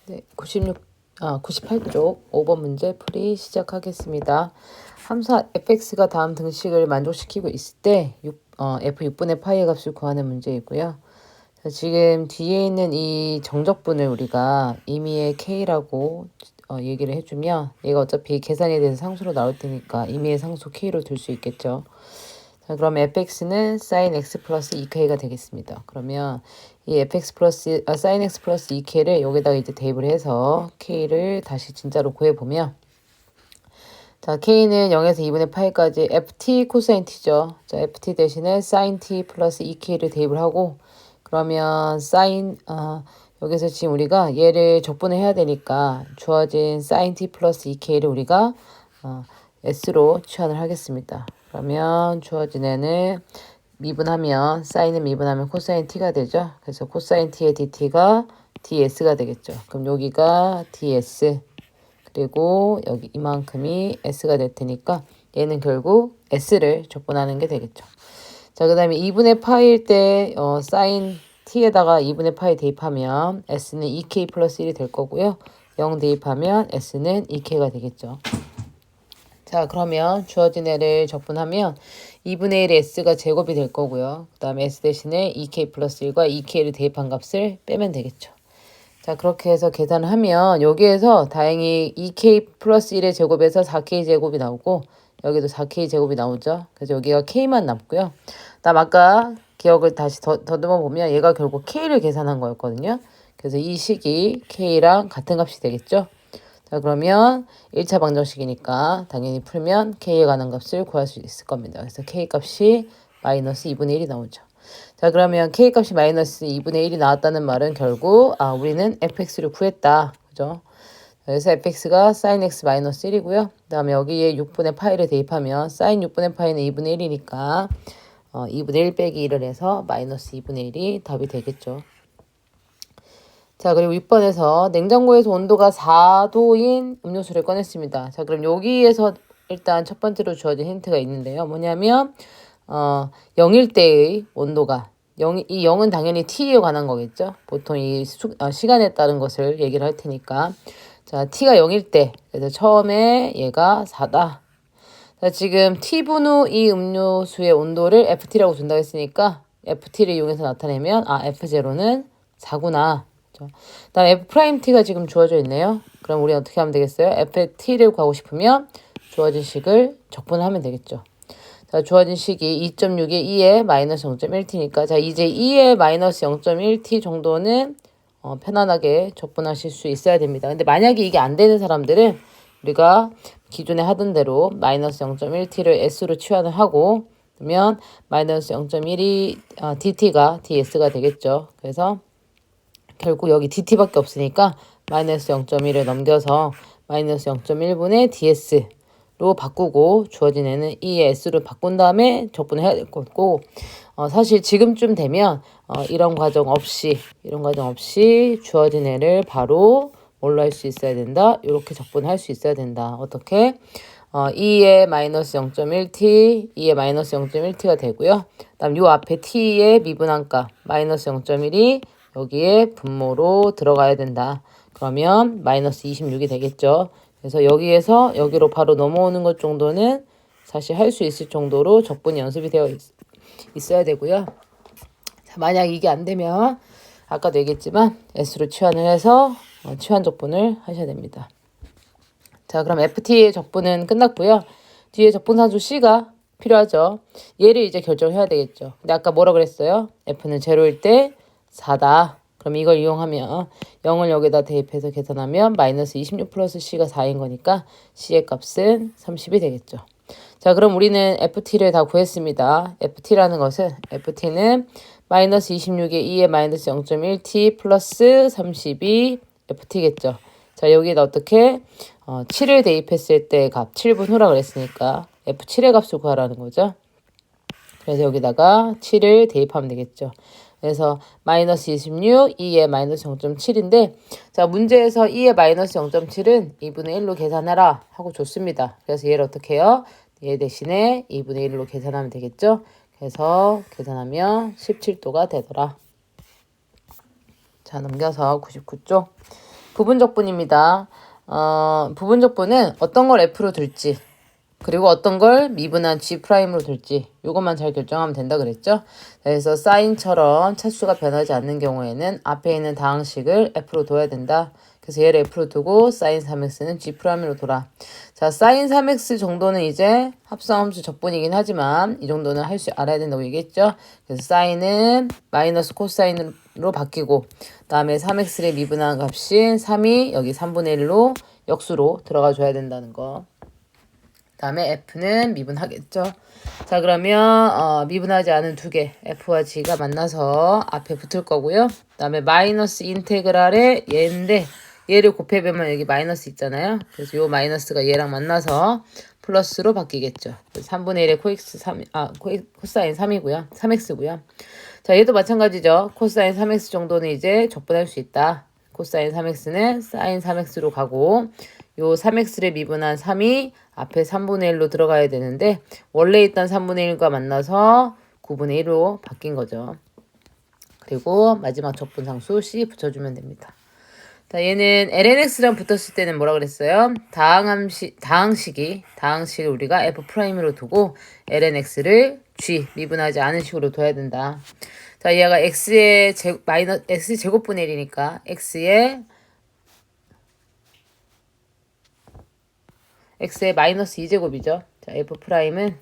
네, 98쪽 5번 문제 풀이 시작하겠습니다. 함수 fx가 다음 등식을 만족시키고 있을 때 f6분의 파이의 값을 구하는 문제이고요. 자, 지금 뒤에 있는 이 정적분을 우리가 임의의 k라고 얘기를 해주면 얘가 어차피 계산에 대해서 상수로 나올 테니까 임의의 상수 k로 둘 수 있겠죠. 자, 그럼 fx는 sin x 플러스 2k가 되겠습니다. 그러면 이 fx 플러스 sin x 플러스 2k를 여기다가 이제 대입을 해서 k를 다시 진짜로 구해보면, 자, k는 0에서 2분의 파이까지 ft 코사인 t죠. 자, ft 대신에 sin t 플러스 2k를 대입을 하고, 그러면 여기서 지금 우리가 얘를 적분을 해야 되니까 주어진 sin t 플러스 2k를 우리가 s로 치환을 하겠습니다. 그러면 주어진 애는 미분하면 사인은 미분하면 코사인 t가 되죠. 그래서 코사인 t의 dt가 ds가 되겠죠. 그럼 여기가 ds 그리고 여기 이만큼이 s가 될 테니까 얘는 결국 s를 적분하는 게 되겠죠. 자, 그 다음에 2분의 파이일 때 사인 t에다가 2분의 파이 대입하면 s는 2k 플러스 1이 될 거고요. 0 대입하면 s는 2k가 되겠죠. 자, 그러면 주어진 애를 적분하면 2분의 1의 s가 제곱이 될 거고요. 그 다음에 s 대신에 2k 플러스 1과 2k를 대입한 값을 빼면 되겠죠. 자, 그렇게 해서 계산을 하면 여기에서 다행히 2k 플러스 1의 제곱에서 4k 제곱이 나오고 여기도 4k 제곱이 나오죠. 그래서 여기가 k만 남고요. 다음 아까 기억을 다시 더듬어 보면 얘가 결국 k를 계산한 거였거든요. 그래서 이 식이 k랑 같은 값이 되겠죠. 자, 그러면 1차 방정식이니까 당연히 풀면 k에 관한 값을 구할 수 있을 겁니다. 그래서 k 값이 마이너스 2분의 1이 나오죠. 자, 그러면 k 값이 마이너스 2분의 1이 나왔다는 말은 결국 우리는 fx를 구했다. 그죠? 그래서 fx가 sin x 마이너스 1이고요. 그 다음에 여기에 6분의 파이를 대입하면 sin 6분의 파이는 2분의 1이니까 2분의 1 빼기 1을 해서 마이너스 2분의 1이 답이 되겠죠. 자, 그리고 6번에서 냉장고에서 온도가 4도인 음료수를 꺼냈습니다. 자, 그럼 여기에서 일단 첫 번째로 주어진 힌트가 있는데요. 뭐냐면 0일 때의 온도가 이 0은 당연히 t에 관한 거겠죠. 보통 이 시간에 따른 것을 얘기를 할 테니까. 자, t가 0일 때, 그래서 처음에 얘가 4다. 자, 지금 t분 후 이 음료수의 온도를 ft라고 준다고 했으니까 ft를 이용해서 나타내면 f0는 4구나. 다음 f't가 지금 주어져 있네요. 그럼 우리 어떻게 하면 되겠어요? ft를 구하고 싶으면 주어진 식을 적분하면 되겠죠. 자, 주어진 식이 2.6에 2에 마이너스 0.1t니까 자, 이제 2에 마이너스 0.1t 정도는 편안하게 적분하실 수 있어야 됩니다. 근데 만약에 이게 안 되는 사람들은 우리가 기존에 하던 대로 마이너스 0.1t를 s로 치환을 하고 그러면 마이너스 0.1이 dt가 ds가 되겠죠. 그래서 결국 여기 dt밖에 없으니까 마이너스 0.1을 넘겨서 마이너스 0.1분의 ds로 바꾸고 주어진 애는 이 s로 바꾼 다음에 적분을 해야 될 거고 사실 지금쯤 되면 이런 과정 없이 주어진 애를 바로 뭘로 할 수 있어야 된다? 이렇게 적분할 수 있어야 된다. 어떻게? 2의 마이너스 0.1t, 2의 마이너스 0.1t가 되고요. 다음 요 앞에 t의 미분한 값 마이너스 0.1이 여기에 분모로 들어가야 된다. 그러면 마이너스 26이 되겠죠. 그래서 여기에서 여기로 바로 넘어오는 것 정도는 사실 할 수 있을 정도로 적분이 연습이 되어 있어야 되고요. 자, 만약 이게 안 되면 아까도 얘기했지만 S로 치환을 해서 치환 적분을 하셔야 됩니다. 자, 그럼 FT의 적분은 끝났고요. 뒤에 적분산수 C가 필요하죠. 얘를 이제 결정해야 되겠죠. 근데 아까 뭐라 그랬어요? F는 0일 때 4다. 그럼 이걸 이용하면 0을 여기다 대입해서 계산하면 마이너스 26 플러스 C가 4인 거니까 C의 값은 30이 되겠죠. 자, 그럼 우리는 FT를 다 구했습니다. FT라는 것은 FT는 마이너스 26에 2에 마이너스 0.1T 플러스 32 FT겠죠. 자, 여기다 어떻게 7을 대입했을 때 값 7분 후라 그랬으니까 F7의 값을 구하라는 거죠. 그래서 여기다가 7을 대입하면 되겠죠. 그래서 마이너스 26, 2에 마이너스 0.7인데 자, 문제에서 2에 마이너스 0.7은 2분의 1로 계산해라 하고 줬습니다. 그래서 얘를 어떻게 해요? 얘 대신에 2분의 1로 계산하면 되겠죠. 그래서 계산하면 17도가 되더라. 자, 넘겨서 99쪽. 부분적분입니다. 부분적분은 어떤 걸 F로 둘지 그리고 어떤 걸 미분한 G'으로 둘지 이것만 잘 결정하면 된다 그랬죠. 그래서 사인처럼 차수가 변하지 않는 경우에는 앞에 있는 다항식을 F로 둬야 된다. 그래서 얘를 F로 두고 사인 3x는 G'으로 돌아. 자, 사인 3x 정도는 이제 합성함수 적분이긴 하지만 이 정도는 할 수 알아야 된다고 얘기했죠. 그래서 사인은 마이너스 코사인으로 바뀌고 그다음에 3x를 미분한 값인 3이 여기 3분의 1로 역수로 들어가 줘야 된다는 거. 다음에 F는 미분하겠죠. 자, 그러면 미분하지 않은 두 개 F와 G가 만나서 앞에 붙을 거고요. 다음에 마이너스 인테그랄의 얘인데 얘를 곱해보면 여기 마이너스 있잖아요. 그래서 요 마이너스가 얘랑 만나서 플러스로 바뀌겠죠. 3분의 1의 코사인 3이고요. 3x고요. 자, 얘도 마찬가지죠. 코사인 3x 정도는 이제 적분할 수 있다. 코사인 3x는 사인 3x로 가고 요 3x를 미분한 3이 앞에 3분의 1로 들어가야 되는데 원래 있던 3분의 1과 만나서 9분의 1로 바뀐 거죠. 그리고 마지막 적분상수 C 붙여주면 됩니다. 자, 얘는 lnx랑 붙었을 때는 뭐라 그랬어요? 다항식을 우리가 F'으로 두고 lnx를 G, 미분하지 않은 식으로 둬야 된다. 자, 얘가 x의 x 제곱분의 1이니까 x의 마이너스 2제곱이죠. 자, F'은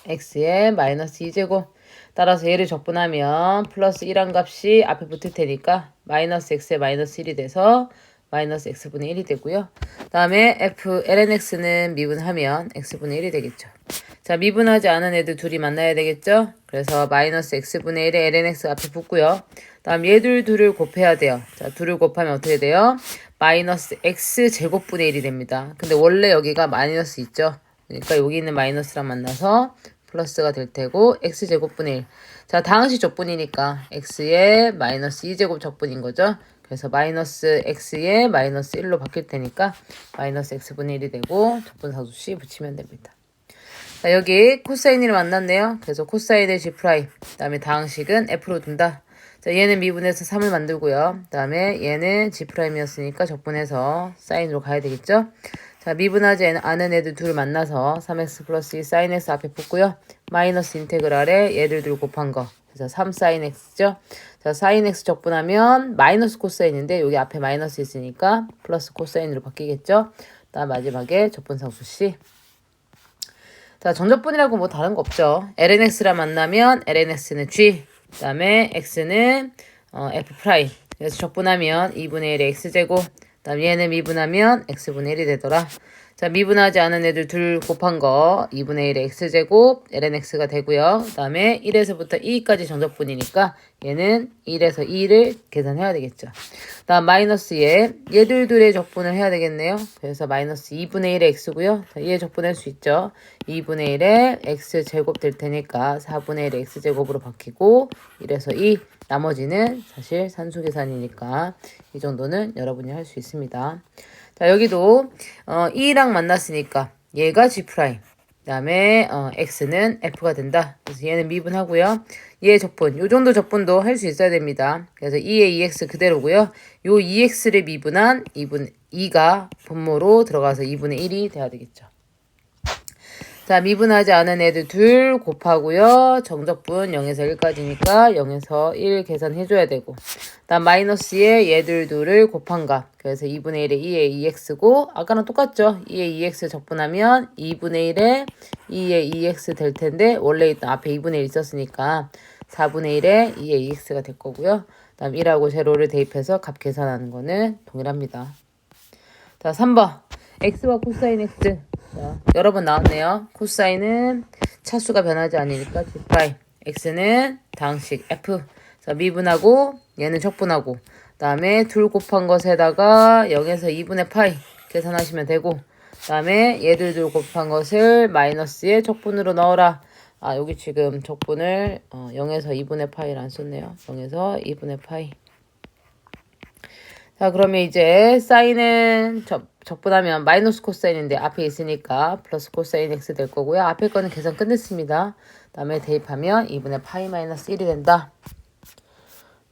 x의 마이너스 2제곱. 따라서 얘를 적분하면 플러스 1한 값이 앞에 붙을 테니까 마이너스 x의 마이너스 1이 돼서 마이너스 x분의 1이 되고요. 다음에 lnx는 미분하면 x분의 1이 되겠죠. 자, 미분하지 않은 애들 둘이 만나야 되겠죠. 그래서 마이너스 x분의 1에 lnx 앞에 붙고요. 다음 얘들 둘을 곱해야 돼요. 자, 둘을 곱하면 어떻게 돼요? 마이너스 x 제곱분의 1이 됩니다. 근데 원래 여기가 마이너스 있죠. 그러니까 여기 있는 마이너스랑 만나서 플러스가 될 테고 x 제곱분의 1. 자, 다항식 적분이니까 x의 마이너스 2제곱 적분인 거죠. 그래서 마이너스 x의 마이너스 1로 바뀔 테니까 마이너스 x분의 1이 되고 적분상수 C 붙이면 됩니다. 자, 여기 코사인을 만났네요. 그래서 코사인의 G', 그 다음에 다항식은 F로 둔다. 자, 얘는 미분해서 3을 만들고요. 그 다음에 얘는 G'이었으니까 적분해서 사인으로 가야 되겠죠. 자, 미분하지 않은 애들 둘을 만나서 3x 플러스 2 사인 x 앞에 붙고요. 마이너스 인테그랄에 얘들 둘 곱한 거. 그래서 3 사인 x죠. 자, 사인 x 적분하면 마이너스 코사인인데 여기 앞에 마이너스 있으니까 플러스 코사인으로 바뀌겠죠. 다음 마지막에 적분상수 C. 자, 정적분이라고 뭐 다른 거 없죠. lnx랑 만나면 lnx는 G, 그 다음에 x는 F'. 그래서 적분하면 2분의 1의 x제곱, 그 다음 얘는 미분하면 x분의 1이 되더라. 자, 미분하지 않은 애들 둘 곱한 거 2분의 1의 x제곱 lnx가 되고요. 그 다음에 1에서부터 2까지 정적분이니까 얘는 1에서 2를 계산해야 되겠죠. 다음 마이너스 얘들 둘의 적분을 해야 되겠네요. 그래서 마이너스 2분의 1의 x고요. 자, 얘 적분할 수 있죠. 2분의 1의 x제곱 될 테니까 4분의 1의 x제곱으로 바뀌고 1에서 2 나머지는 사실 산수 계산이니까 이 정도는 여러분이 할 수 있습니다. 자, 여기도 2랑 만났으니까 얘가 G', 그 다음에 x는 f가 된다. 그래서 얘는 미분하고요. 얘 적분, 요 정도 적분도 할 수 있어야 됩니다. 그래서 2의 2x 그대로고요. 요 2x를 미분한 2가 분모로 들어가서 2분의 1이 돼야 되겠죠. 자, 미분하지 않은 애들 둘 곱하고요. 정적분 0에서 1까지니까 0에서 1 계산해줘야 되고 다음 마이너스에 얘들 둘을 곱한 값. 그래서 2분의 1에 2의 2x고 아까랑 똑같죠. 2의 2x 적분하면 2분의 1에 2의 2x 될 텐데 원래 있던 앞에 2분의 1 있었으니까 4분의 1에 2의 2x가 될 거고요. 다음 1하고 제로를 대입해서 값 계산하는 거는 동일합니다. 자, 3번. x와 코사인 x. 자, 여러 번 나왔네요. 코사인은 차수가 변하지 않으니까 G'. x는 다항식 f. 자, 미분하고 얘는 적분하고 다음에 둘 곱한 것에다가 0에서 2분의 파이 계산하시면 되고 다음에 얘들 둘 곱한 것을 마이너스에 적분으로 넣어라. 아, 여기 지금 적분을 0에서 2분의 파이를 안 썼네요. 0에서 2분의 파이. 자, 그러면 이제 사인은 적분하면 마이너스 코사인인데 앞에 있으니까 플러스 코사인 x 될 거고요. 앞에 거는 계산 끝냈습니다. 다음에 대입하면 2분의 파이 마이너스 1이 된다.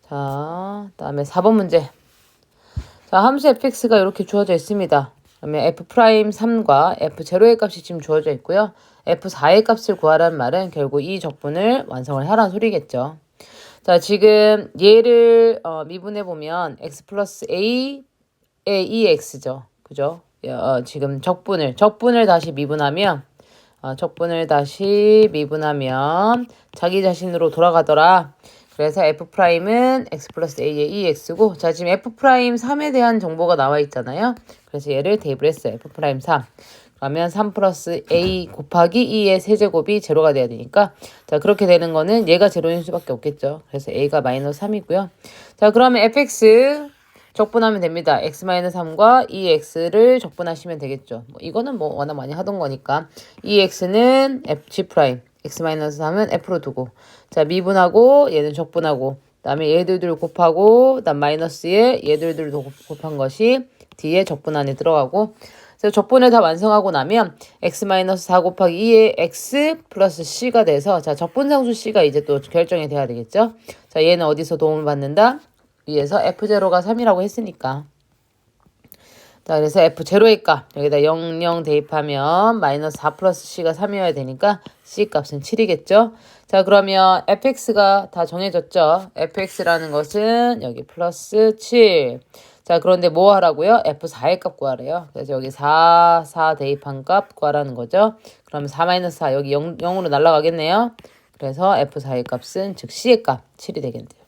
자, 다음에 4번 문제. 자, 함수 fx가 이렇게 주어져 있습니다. 그러면 f'3과 f0의 값이 지금 주어져 있고요. f4의 값을 구하라는 말은 결국 이 적분을 완성을 하라는 소리겠죠. 자, 지금 얘를 미분해보면 x 플러스 a의 2x죠. 그죠? 지금 적분을 다시 미분하면 자기 자신으로 돌아가더라. 그래서 f'은 x 플러스 a의 2x고, 자, 지금 f'3에 대한 정보가 나와 있잖아요. 그래서 얘를 대입을 했어요. f'3. 그러면 3 플러스 a 곱하기 2의 세제곱이 제로가 돼야 되니까, 자, 그렇게 되는 거는 얘가 제로인 수밖에 없겠죠. 그래서 a가 마이너스 3이고요. 자, 그러면 fx 적분하면 됩니다. x-3과 2x를 적분하시면 되겠죠. 이거는 워낙 많이 하던 거니까. 2x는 fg', x-3은 f로 두고, 자, 미분하고 얘는 적분하고, 그다음에 얘들들 곱하고, 그다음 마이너스에 얘들들도 곱한 것이 뒤에 적분 안에 들어가고, 그래서 적분을 다 완성하고 나면 x-4 곱하기 2의 x 플러스 c가 돼서, 자, 적분상수 c가 이제 또 결정이 돼야 되겠죠. 자, 얘는 어디서 도움을 받는다? 위에서 f0가 3이라고 했으니까. 자, 그래서 f0의 값 여기다 00 대입하면 마이너스 4 플러스 c가 3이어야 되니까 c 값은 7이겠죠. 자, 그러면 fx가 다 정해졌죠. fx라는 것은 여기 플러스 7. 자, 그런데 뭐 하라고요? f4의 값 구하래요. 그래서 여기 4 대입한 값 구하라는 거죠. 그러면 4 마이너스 4 여기 0으로 날아가겠네요. 그래서 f4의 값은 즉 c의 값 7이 되겠네요.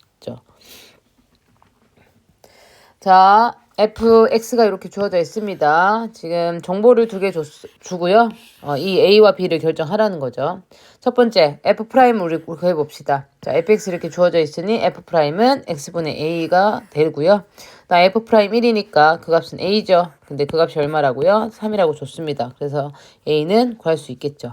자, fx가 이렇게 주어져 있습니다. 지금 정보를 두 개 주고요. 이 a와 b를 결정하라는 거죠. 첫 번째, f'을 우리 구해봅시다. 자, fx 이렇게 주어져 있으니 f'은 x분의 a가 되고요. 나 f'1이니까 그 값은 a죠. 근데 그 값이 얼마라고요? 3이라고 줬습니다. 그래서 a는 구할 수 있겠죠.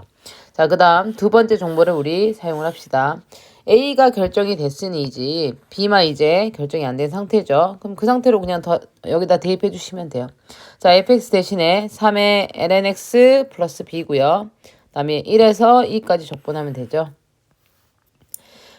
자, 그 다음 두 번째 정보를 우리 사용을 합시다. A가 결정이 됐으니지 B만 이제 결정이 안 된 상태죠. 그럼 그 상태로 그냥 여기다 대입해 주시면 돼요. 자, fx 대신에 3의 lnx 플러스 b고요. 그 다음에 1에서 2까지 적분하면 되죠.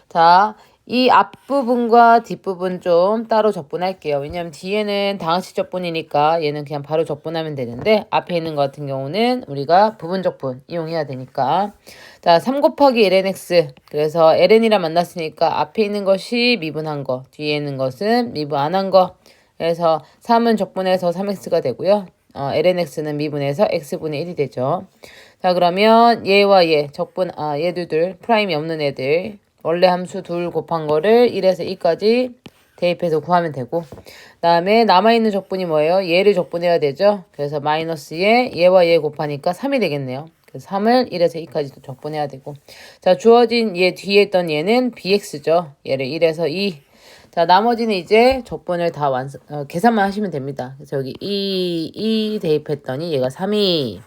자, 이 앞부분과 뒷부분 좀 따로 적분할게요. 왜냐면 뒤에는 당식 적분이니까 얘는 그냥 바로 적분하면 되는데 앞에 있는 것 같은 경우는 우리가 부분 적분 이용해야 되니까. 자, 3 곱하기 lnx. 그래서 ln이랑 만났으니까 앞에 있는 것이 미분한 거, 뒤에 있는 것은 미분 안 한 거. 그래서 3은 적분해서 3x가 되고요. lnx는 미분해서 x분의 1이 되죠. 자, 그러면 얘와 얘, 얘들들, 프라임이 없는 애들. 원래 함수 둘 곱한 거를 1에서 2까지 대입해서 구하면 되고, 다음에 남아있는 적분이 뭐예요? 얘를 적분해야 되죠. 그래서 마이너스에 얘와 얘 곱하니까 3이 되겠네요. 그래서 3을 1에서 2까지도 적분해야 되고, 자, 주어진 얘 뒤에 있던 얘는 bx죠. 얘를 1에서 2. 자, 나머지는 이제 적분을 다 계산만 하시면 됩니다. 그래서 여기 2 대입했더니 얘가 3이.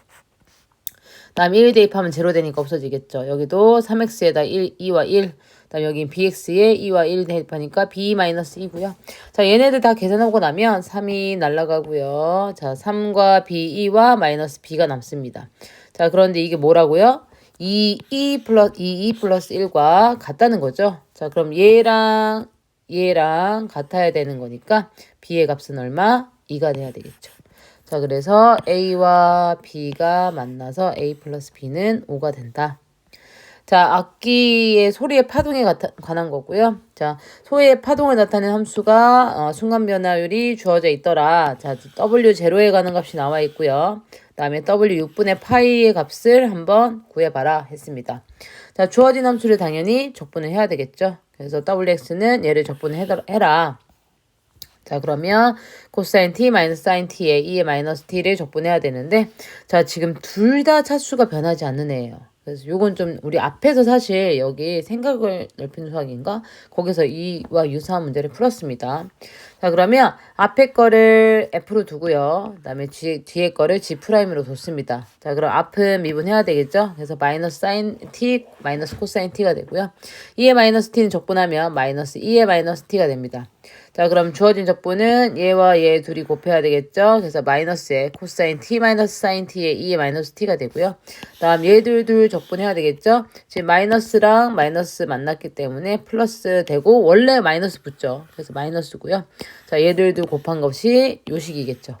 다음 1 대입하면 0 되니까 없어지겠죠. 여기도 3x에다 2와 1. 다음 여기 bx에 2와 1 대입하니까 b-2고요. 자, 얘네들 다 계산하고 나면 3이 날라가고요. 자, 3과 b2와 마이너스 b가 남습니다. 자, 그런데 이게 뭐라고요? 2 플러스 1과 같다는 거죠. 자, 그럼 얘랑 같아야 되는 거니까 b의 값은 얼마? 2가 돼야 되겠죠. 자, 그래서 A와 B가 만나서 A 플러스 B는 5가 된다. 자, 악기의 소리의 파동에 관한 거고요. 자, 소리의 파동을 나타내는 함수가 순간 변화율이 주어져 있더라. 자, W0에 가는 값이 나와 있고요. 그 다음에 W 6분의 파이의 값을 한번 구해봐라 했습니다. 자, 주어진 함수를 당연히 적분을 해야 되겠죠. 그래서 WX는 얘를 적분을 해라. 자, 그러면 코사인 t 마이너스 사인 t에 2의 마이너스 t를 적분해야 되는데, 자, 지금 둘 다 차수가 변하지 않는 애예요. 그래서 요건 좀 우리 앞에서 사실 여기 생각을 넓히는 수학인가? 거기서 이와 유사한 문제를 풀었습니다. 자, 그러면 앞에 거를 f로 두고요. 그 다음에 뒤에 거를 g'으로 뒀습니다. 자, 그럼 앞은 미분해야 되겠죠? 그래서 마이너스 사인 t, 마이너스 코사인 t가 되고요. 2의 마이너스 t는 적분하면 마이너스 2의 마이너스 t가 됩니다. 자, 그럼 주어진 적분은 얘와 얘 둘이 곱해야 되겠죠? 그래서 마이너스에 코사인 t 마이너스 사인 t에 2의 마이너스 t가 되고요. 다음 얘들 둘 적분해야 되겠죠? 지금 마이너스랑 마이너스 만났기 때문에 플러스 되고 원래 마이너스 붙죠. 그래서 마이너스고요. 자, 얘들도 곱한 것이 요 식이겠죠.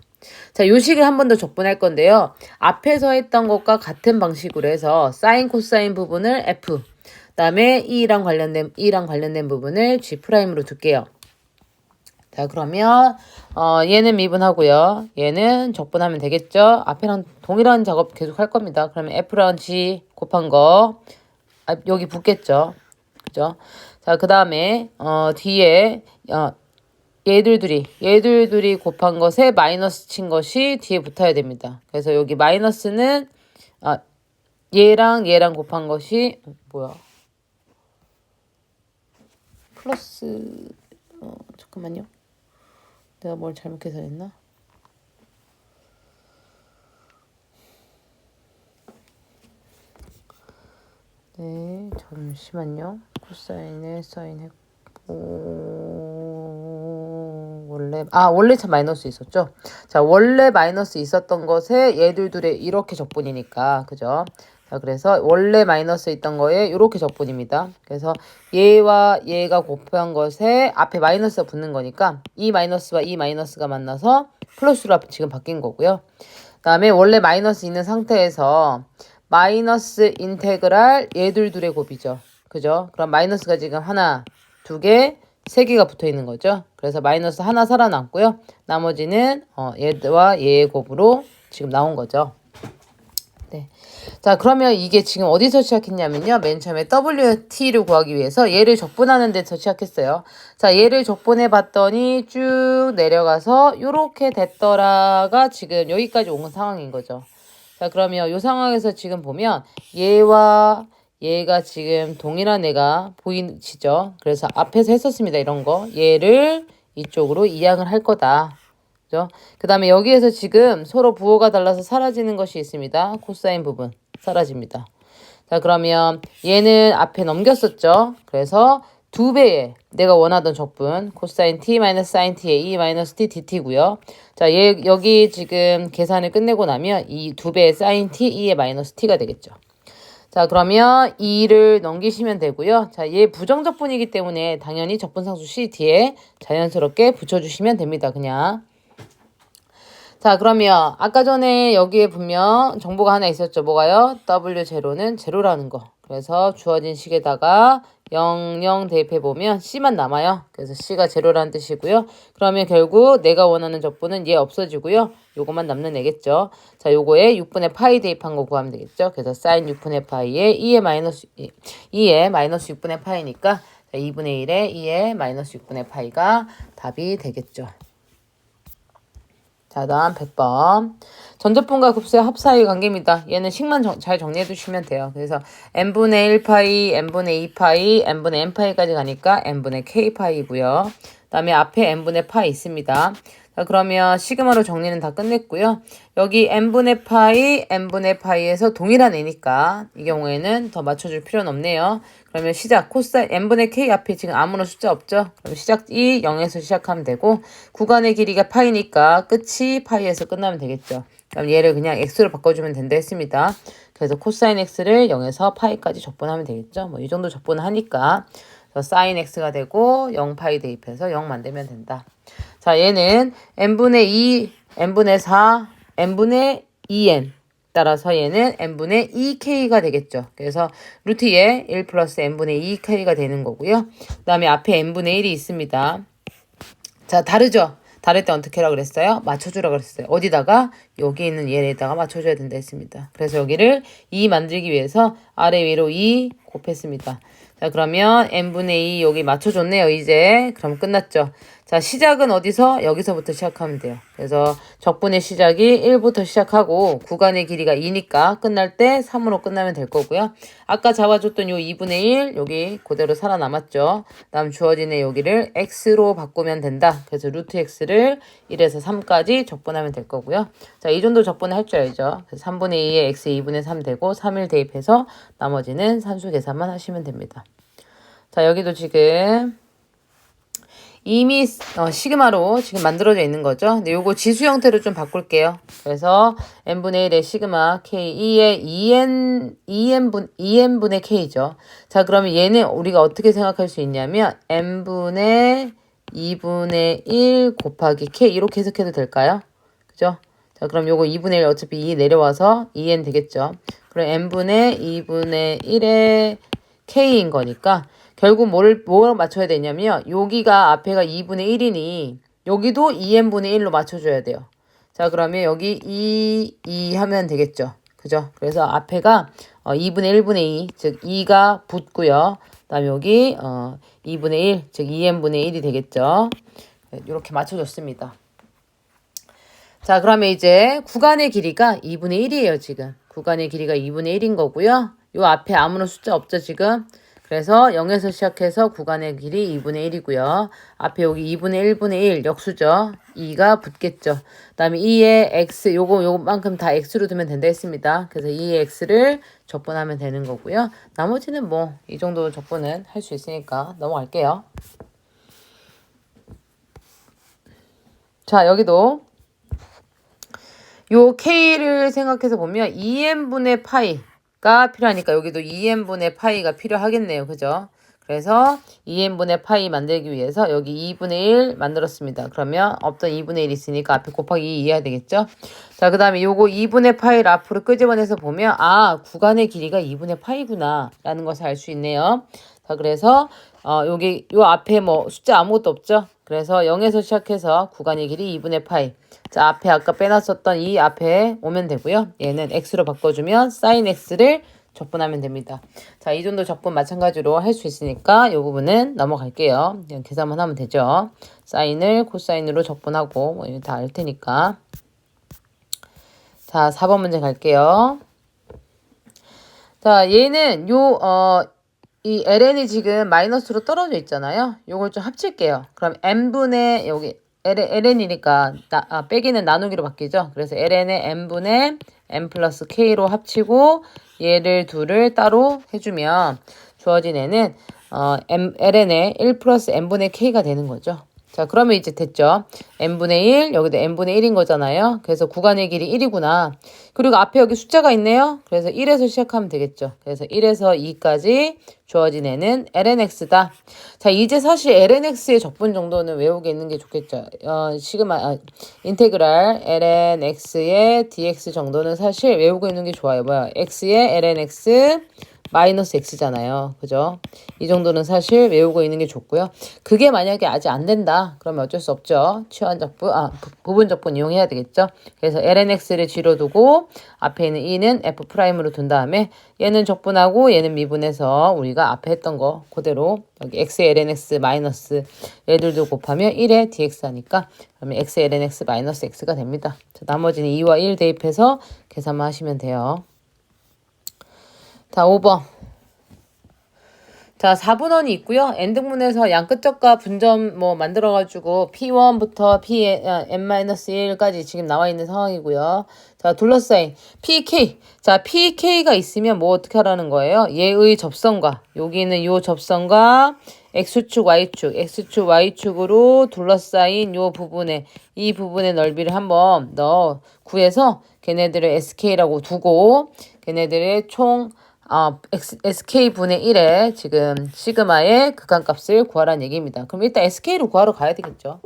자, 요 식을 한 번 더 적분할 건데요. 앞에서 했던 것과 같은 방식으로 해서 사인, 코사인 부분을 F, 그다음에 E랑 관련된 부분을 G'으로 둘게요. 자, 그러면 얘는 미분하고요. 얘는 적분하면 되겠죠. 앞에랑 동일한 작업 계속 할 겁니다. 그러면 F랑 G 곱한 거 여기 붙겠죠. 그죠? 자, 그 다음에 뒤에 얘들 둘이 곱한 것에 마이너스 친 것이 뒤에 붙어야 됩니다. 그래서 여기 마이너스는 얘랑 곱한 것이 뭐야? 플러스 잠깐만요. 내가 뭘 잘못 계산했나? 네, 잠시만요. 코사인에 사인 했고 원래 참 마이너스 있었죠. 자, 원래 마이너스 있었던 것에 얘들 둘의 이렇게 적분이니까 그죠? 자, 그래서 원래 마이너스 있던 거에 이렇게 적분입니다. 그래서 얘와 얘가 곱한 것에 앞에 마이너스가 붙는 거니까 이 마이너스와 이 마이너스가 만나서 플러스로 지금 바뀐 거고요. 그다음에 원래 마이너스 있는 상태에서 마이너스 인테그랄 얘들 둘의 곱이죠. 그죠? 그럼 마이너스가 지금 하나, 두 개, 세 개가 붙어 있는 거죠. 그래서 마이너스 하나 살아남고요. 나머지는 얘와 얘의 곱으로 지금 나온 거죠. 네. 자, 그러면 이게 지금 어디서 시작했냐면요. 맨 처음에 WT를 구하기 위해서 얘를 적분하는 데서 시작했어요. 자, 얘를 적분해 봤더니 쭉 내려가서 요렇게 됐더라가 지금 여기까지 온 상황인 거죠. 자, 그러면 이 상황에서 지금 보면 얘와 얘가 지금 동일한 애가 보이시죠? 그래서 앞에서 했었습니다. 이런 거. 얘를 이쪽으로 이항을 할 거다. 그죠? 그 다음에 여기에서 지금 서로 부호가 달라서 사라지는 것이 있습니다. 코사인 부분 사라집니다. 자, 그러면 얘는 앞에 넘겼었죠? 그래서 2배의 내가 원하던 적분 코사인 t 마이너스 사인 t의 e 마이너스 t dt고요. 자, 여기 지금 계산을 끝내고 나면 이 2배의 사인 t e의 마이너스 t가 되겠죠. 자, 그러면 2를 넘기시면 되고요. 자, 얘 부정적분이기 때문에 당연히 적분상수 c 뒤에 자연스럽게 붙여주시면 됩니다. 그냥. 자, 그러면 아까 전에 여기에 분명 정보가 하나 있었죠. 뭐가요? W0는 제로라는 거. 그래서 주어진 식에다가 00 대입해보면 C만 남아요. 그래서 C가 제로라는 뜻이고요. 그러면 결국 내가 원하는 적분은 얘 없어지고요. 요거만 남는 애겠죠. 자, 요거에 6분의 파이 대입한 거 구하면 되겠죠. 그래서 사인 6분의 파이에 2의 마이너스 6분의 파이니까 2분의 1에 2의 마이너스 6분의 파이가 답이 되겠죠. 자, 다음 100번. 전접분과 급수의 합사의 관계입니다. 얘는 식만 잘 정리해 두시면 돼요. 그래서 n분의 1파이, n분의 2파이, n분의 n파이까지 가니까 n분의 k파이고요. 그 다음에 앞에 n분의 파이 있습니다. 자, 그러면 시그마로 정리는 다 끝냈고요. 여기 n분의 파이에서 동일한 애니까 이 경우에는 더 맞춰줄 필요는 없네요. 그러면 시작 코사인 n분의 k 앞에 지금 아무런 숫자 없죠? 그럼 시작이 0에서 시작하면 되고 구간의 길이가 파이니까 끝이 파이에서 끝나면 되겠죠. 그럼 얘를 그냥 x로 바꿔주면 된다 했습니다. 그래서 코사인 x를 0에서 파이까지 적분하면 되겠죠. 뭐 이 정도 적분하니까 사인 x가 되고 0파이 대입해서 0 만들면 된다. 자, 얘는 n분의 2, n분의 4, n분의 2n 따라서 얘는 n분의 2k가 되겠죠. 그래서 루트에 1 플러스 n분의 2k가 되는 거고요. 그 다음에 앞에 n분의 1이 있습니다. 자, 다르죠? 다를 때 어떻게 하라고 그랬어요? 맞춰주라고 그랬어요. 어디다가? 여기 있는 얘에다가 맞춰줘야 된다 했습니다. 그래서 여기를 2 만들기 위해서 아래 위로 2 곱했습니다. 자, 그러면 n분의 2 여기 맞춰줬네요, 이제. 그럼 끝났죠. 자, 시작은 어디서? 여기서부터 시작하면 돼요. 그래서 적분의 시작이 1부터 시작하고 구간의 길이가 2니까 끝날 때 3으로 끝나면 될 거고요. 아까 잡아줬던 요 2분의 1 여기 그대로 살아남았죠. 다음 주어진 여기를 x로 바꾸면 된다. 그래서 루트 x를 1에서 3까지 적분하면 될 거고요. 자, 이 정도 적분을 할 줄 알죠. 그래서 3분의 2에 x 2분의 3 되고 3을 대입해서 나머지는 산수 계산만 하시면 됩니다. 자, 여기도 지금 이미 시그마로 지금 만들어져 있는 거죠. 근데 요거 지수 형태로 좀 바꿀게요. 그래서 n분의 1의 시그마 k 2의 2n분의 k죠. 자, 그러면 얘는 우리가 어떻게 생각할 수 있냐면 n분의 2분의 1 곱하기 k 이렇게 해석해도 될까요? 그죠? 자, 그럼 요거 2분의 1 어차피 2 내려와서 2n 되겠죠. 그럼 n분의 2분의 1의 k인 거니까 결국 뭘 맞춰야 되냐면 여기가 앞에가 2분의 1이니 여기도 2n분의 1로 맞춰줘야 돼요. 자, 그러면 여기 2 하면 되겠죠. 그죠? 그래서 앞에가 2분의 1분의 2, 즉 2가 붙고요. 그 다음에 여기 2분의 1, 즉 2n분의 1이 되겠죠. 이렇게 맞춰줬습니다. 자, 그러면 이제 구간의 길이가 2분의 1이에요, 지금. 구간의 길이가 2분의 1인 거고요. 요 앞에 아무런 숫자 없죠, 지금. 그래서 0에서 시작해서 구간의 길이 2분의 1이고요. 앞에 여기 2분의 1분의 1 역수죠. 2가 붙겠죠. 그 다음에 2의 x, 요거만큼 다 x로 두면 된다 했습니다. 그래서 2의 x를 적분하면 되는 거고요. 나머지는 뭐 이 정도 적분은 할 수 있으니까 넘어갈게요. 자, 여기도 요 k를 생각해서 보면 2n분의 파이가 필요하니까 여기도 2n분의 파이가 필요하겠네요. 그죠? 그래서 2n분의 파이 만들기 위해서 여기 2분의 1 만들었습니다. 그러면 없던 2분의 1 있으니까 앞에 곱하기 2 해야 되겠죠? 자, 그 다음에 요거 2분의 파이를 앞으로 끄집어내서 보면 구간의 길이가 2분의 파이구나 라는 것을 알 수 있네요. 자, 그래서 여기 요 앞에 뭐 숫자 아무것도 없죠? 그래서 0에서 시작해서 구간의 길이 2분의 파이. 자, 앞에 아까 빼놨었던 이 앞에 오면 되고요. 얘는 x로 바꿔주면 sin x를 적분하면 됩니다. 자, 이 정도 적분 마찬가지로 할 수 있으니까 이 부분은 넘어갈게요. 그냥 계산만 하면 되죠. 사인을 코사인으로 적분하고 뭐 이거 다 알 테니까. 자, 4번 문제 갈게요. 자, 얘는 이 ln이 지금 마이너스로 떨어져 있잖아요. 요걸 좀 합칠게요. 그럼 n분의 여기 ln이니까 빼기는 나누기로 바뀌죠. 그래서 ln의 n분의 n 플러스 k로 합치고 얘를 둘을 따로 해주면 주어진 애는 ln의 1 플러스 n분의 k가 되는 거죠. 자, 그러면 이제 됐죠. n분의 1, 여기도 n분의 1인 거잖아요. 그래서 구간의 길이 1이구나. 그리고 앞에 여기 숫자가 있네요. 그래서 1에서 시작하면 되겠죠. 그래서 1에서 2까지 주어진 애는 lnx다. 자, 이제 사실 lnx의 적분 정도는 외우고 있는 게 좋겠죠. 인테그랄 lnx의 dx 정도는 사실 외우고 있는 게 좋아요. 뭐야? x의 lnx 마이너스 x잖아요. 그죠? 이 정도는 사실 외우고 있는 게 좋고요. 그게 만약에 아직 안 된다. 그러면 어쩔 수 없죠. 부분 적분 이용해야 되겠죠. 그래서 lnx를 뒤로 두고 앞에 있는 2는 f'으로 둔 다음에 얘는 적분하고 얘는 미분해서 우리가 앞에 했던 거 그대로 여기 x의 lnx 마이너스 얘들도 곱하면 1의 dx 하니까 그러면 x의 lnx 마이너스 x가 됩니다. 자, 나머지는 2와 1 대입해서 계산만 하시면 돼요. 자, 5번. 자, 4분원이 있고요. n등분해서 양끝적과 분점 뭐 만들어가지고 p1부터 pn-1까지 지금 나와 있는 상황이고요. 자, 둘러싸인 pk. 자, pk가 있으면 뭐 어떻게 하라는 거예요? 얘의 접선과 여기는 요 접선과 x축, x축, y축으로 둘러싸인 요 부분에 이 부분의 넓이를 한번 구해서 걔네들을 sk라고 두고 걔네들의 총 sk분의 1에 지금 시그마의 극한값을 구하라는 얘기입니다. 그럼 일단 sk를 구하러 가야 되겠죠.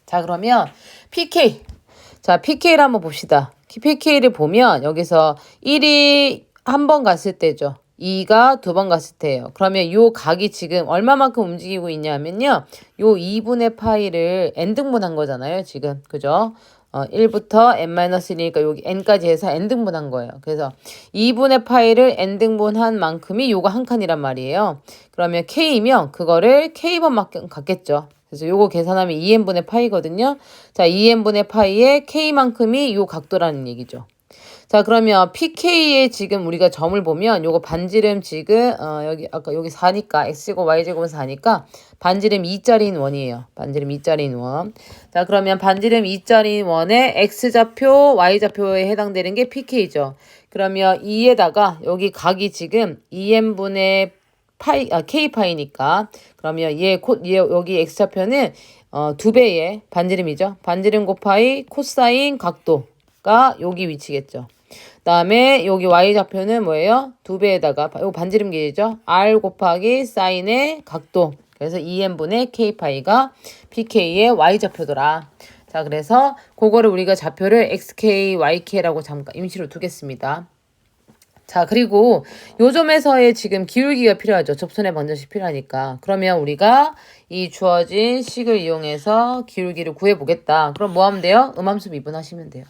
자, 그러면 pk. 자, pk를 한번 봅시다. pk를 보면 여기서 1이 한 번 갔을 때죠. 2가 두 번 갔을 때예요. 그러면 요 각이 지금 얼마만큼 움직이고 있냐면요. 요 2분의 파이를 n등분한 거잖아요. 지금. 그죠? 1부터 n-1이니까 여기 n까지 해서 n등분한 거예요. 그래서 2분의 파이를 n등분한 만큼이 요거 한 칸이란 말이에요. 그러면 k이면 그거를 k번만큼 갖겠죠. 그래서 요거 계산하면 2n분의 파이거든요. 자, 2n분의 파이의 k만큼이 요 각도라는 얘기죠. 자, 그러면 PK에 지금 우리가 점을 보면 요거 반지름 지금 아까 여기 4니까 x제곱 y제곱은 4니까 반지름 2짜리인 원이에요. 반지름 2짜리인 원. 자, 그러면 반지름 2짜리인 원의 x좌표, y좌표에 해당되는 게 PK죠. 그러면 2에다가 여기 각이 지금 2n분의 k파이니까 그러면 얘 여기 x좌표는 2배의 반지름이죠. 반지름 곱하기 코사인 각도가 여기 위치겠죠. 다음에 여기 y좌표는 뭐예요? 2배에다가 이거 반지름 길이죠. r 곱하기 사인의 각도 그래서 2n분의 k파이가 pk의 y좌표더라. 자, 그래서 그거를 우리가 좌표를 xk, yk라고 잠깐 임시로 두겠습니다. 자, 그리고 요 점에서의 지금 기울기가 필요하죠. 접선의 방정식 필요하니까. 그러면 우리가 이 주어진 식을 이용해서 기울기를 구해보겠다. 그럼 뭐 하면 돼요? 음함수 미분하시면 돼요.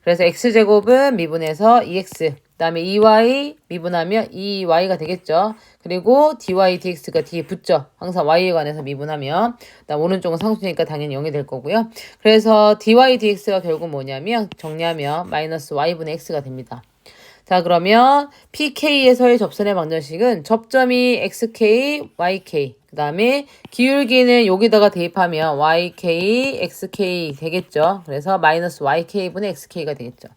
그래서 x제곱은 미분해서 2x, 그 다음에 2y 미분하면 2y가 되겠죠. 그리고 dy, dx가 뒤에 붙죠. 항상 y에 관해서 미분하면. 그다음 오른쪽은 상수니까 당연히 0이 될 거고요. 그래서 dy, dx가 결국 뭐냐면 정리하면 마이너스 y분의 x가 됩니다. 자, 그러면 PK에서의 접선의 방정식은 접점이 XK, YK, 그 다음에 기울기는 여기다가 대입하면 YK, XK 되겠죠. 그래서 마이너스 YK분의 XK가 되겠죠.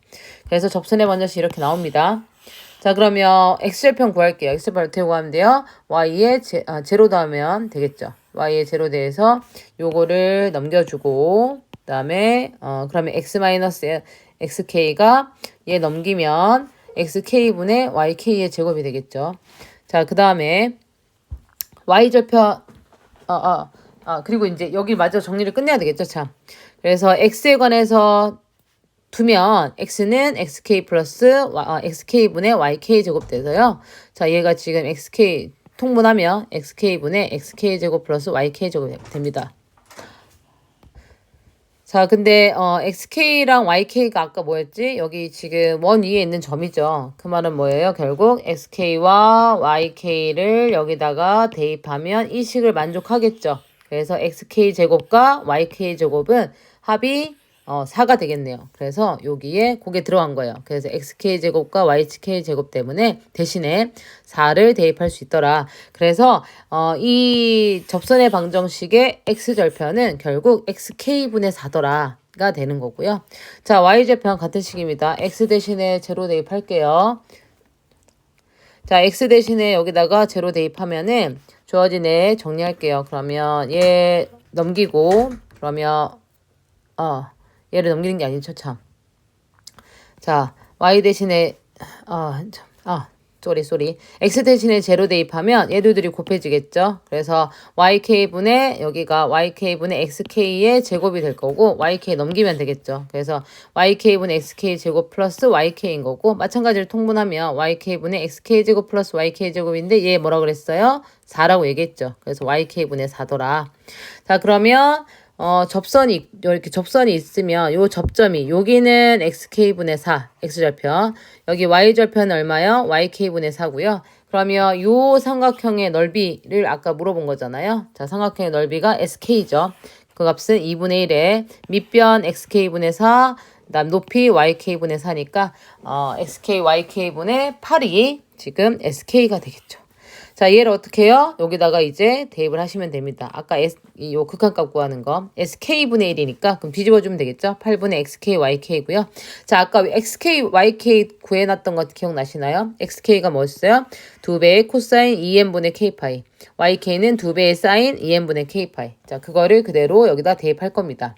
그래서 접선의 방정식이 이렇게 나옵니다. 자, 그러면 X절편 구할게요. X절편 어떻게 구하면 돼요? Y에 제로 더하면 되겠죠. Y에 제로 대해서 요거를 넘겨주고, 그 다음에, 그러면 X 마이너스 XK가 얘 넘기면 xk분의 yk의 제곱이 되겠죠. 자, 그 다음에 y절편 그리고 이제 여기 마저 정리를 끝내야 되겠죠. 참. 그래서 x에 관해서 두면 x는 xk 플러스 xk분의 yk 제곱 돼서요. 자, 얘가 지금 xk 통분하면 xk분의 xk 제곱 플러스 yk 제곱 됩니다. 자, 근데 xk랑 yk가 아까 뭐였지? 여기 지금 원 위에 있는 점이죠. 그 말은 뭐예요? 결국 xk와 yk를 여기다가 대입하면 이 식을 만족하겠죠. 그래서 xk 제곱과 yk 제곱은 합이 4가 되겠네요. 그래서 여기에 그게 들어간 거예요. 그래서 xk제곱과 yk제곱 때문에 대신에 4를 대입할 수 있더라. 그래서 이 접선의 방정식의 x절편은 결국 xk분의 4더라가 되는 거고요. 자, y절편 같은 식입니다. x 대신에 제로 대입할게요. 자, x 대신에 여기다가 제로 대입하면은 주어지네. 정리할게요. 그러면 얘 넘기고 그러면 얘를 넘기는 게 아니죠, 참. 자, y 대신에, 쏘리. x 대신에 제로 대입하면 얘들이 곱해지겠죠? 그래서 yk분의, 여기가 yk분의 xk의 제곱이 될 거고, yk 넘기면 되겠죠? 그래서 yk분의 xk 제곱 플러스 yk인 거고, 마찬가지로 통분하면 yk분의 xk 제곱 플러스 yk 제곱인데, 얘 뭐라 그랬어요? 4라고 얘기했죠? 그래서 yk분의 4더라. 자, 그러면, 이렇게 접선이 있으면 요 접점이, 여기는 xk분의 4, x절편. 여기 y절편은 얼마요? yk분의 4고요. 그러면 요 삼각형의 넓이를 아까 물어본 거잖아요. 자, 삼각형의 넓이가 sk죠. 그 값은 2분의 1에 밑변 xk분의 4, 그다음 높이 yk분의 4니까, xk, yk분의 8이 지금 sk가 되겠죠. 자, 얘를 어떻게 해요? 여기다가 이제 대입을 하시면 됩니다. 아까 요 극한값 구하는 거. sk분의 1이니까 그럼 뒤집어주면 되겠죠? 8분의 xk, yk고요. 자, 아까 xk, yk 구해놨던 거 기억나시나요? xk가 뭐였어요? 2배의 코사인 2n분의 k파이. yk는 2배의 사인 2n분의 k파이. 자, 그거를 그대로 여기다 대입할 겁니다.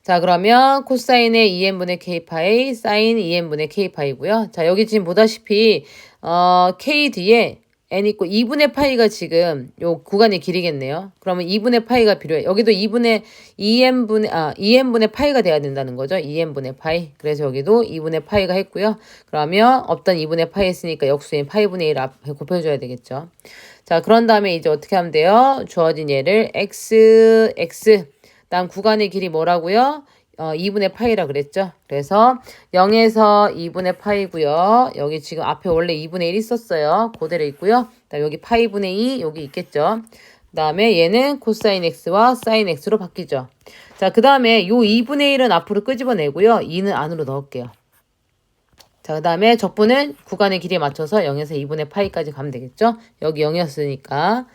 자, 그러면 코사인의 2n분의 k파이, 사인 2n분의 k파이고요. 자, 여기 지금 보다시피 k 뒤에 n 있고 2분의 파이가 지금 요 구간의 길이겠네요. 그러면 2분의 파이가 필요해. 여기도 2n분의 파이가 돼야 된다는 거죠. 2n분의 파이. 그래서 여기도 2분의 파이가 했고요. 그러면 없던 2분의 파이 했으니까 역수인 파이분의 1 앞에 곱해줘야 되겠죠. 자, 그런 다음에 이제 어떻게 하면 돼요? 주어진 얘를 x, 다음 구간의 길이 뭐라고요? 2분의 파이라 그랬죠. 그래서 0에서 2분의 파이고요. 여기 지금 앞에 원래 2분의 1 있었어요. 그대로 있고요. 여기 파이분의 2 여기 있겠죠. 그 다음에 얘는 코사인 x와 사인 x로 바뀌죠. 자, 그 다음에 요 2분의 1은 앞으로 끄집어내고요. 2는 안으로 넣을게요. 자, 그 다음에 적분은 구간의 길이에 맞춰서 0에서 2분의 파이까지 가면 되겠죠. 여기 0이었으니까.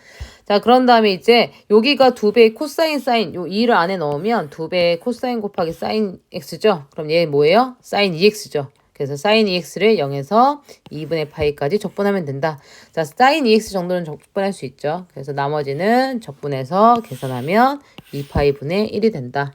자, 그런 다음에 이제 여기가 2배의 코사인 사인, 요 2를 안에 넣으면 2배의 코사인 곱하기 사인 x죠. 그럼 얘 뭐예요? 사인 2x죠. 그래서 사인 2x를 0에서 2분의 파이까지 적분하면 된다. 자, 사인 2x 정도는 적분할 수 있죠. 그래서 나머지는 적분해서 계산하면 2파이분의 1이 된다.